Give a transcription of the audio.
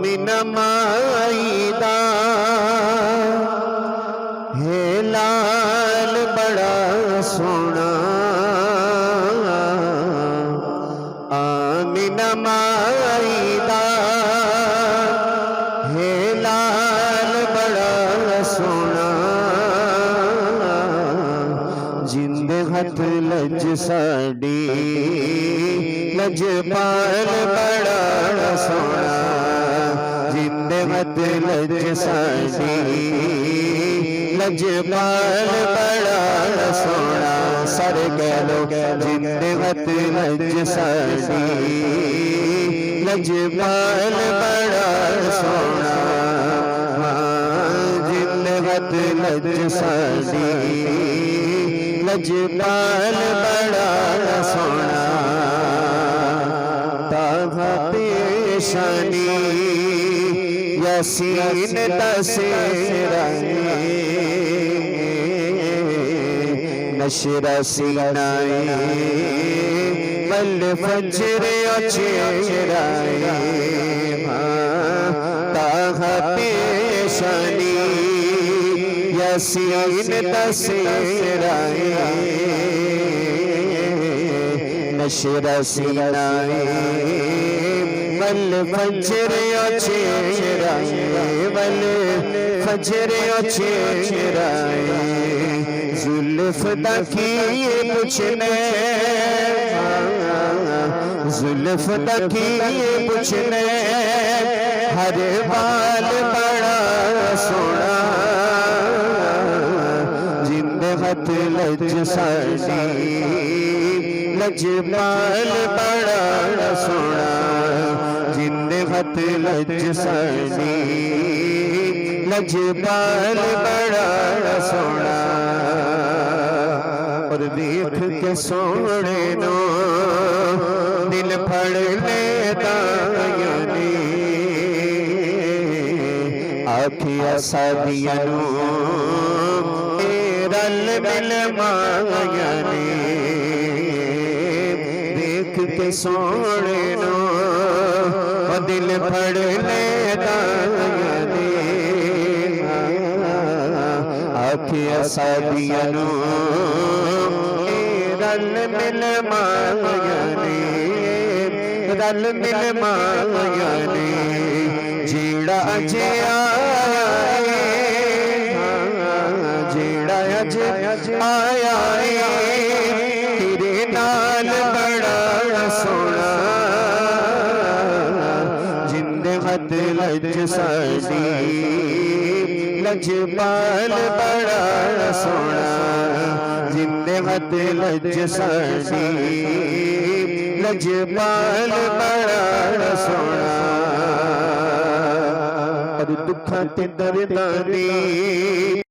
आमिना माई दा है लाल बड़ा सोना। आमिना माई दा है लाल बड़ा सोना। जिंदे हथ लज साडी लजपाल बड़ा सोना। जिंदे हथ लज साडी लजपाल बड़ा सोना। सर कह लो जिंदे हथ लज साडी लजपाल बड़ा सोना। जिंदे हथ लज साडी लजपाल बड़ा सोना। ताहा पेशानी यासीन दसेरा नशरा सीनाए मल फजर चेहराए। ताहा पेशानी यासीन दसेराए नशरा सीनाए मल फजर चेहराए। मल फजर चेहराए जुल्फ दा की पुछने जुल्फ दा की पुछने हर बाल बड़ा सोना। जिंदे हथ लज साडी लजपाल बड़ा सोना। जिंदे हथ लज साडी लजपाल बड़ा सोना। और देख के सोने नो दिल फड़ लेता यानी आखिया सादिया रल मिल मायानी। देख के सोने नो दिल फड़ लेता यानी आखिया सादिया रल मिल मायानी। रल मिल मायानी जीड़ा अजे आया जीड़ा अजे आया तेरे नाल बड़ा सोना। जिंदे हथ लज साडी लजपाल बड़ा सोना। जिंदे हथ लज साडी लजपाल बड़ा सोना। और दुखा ते दर्दां दी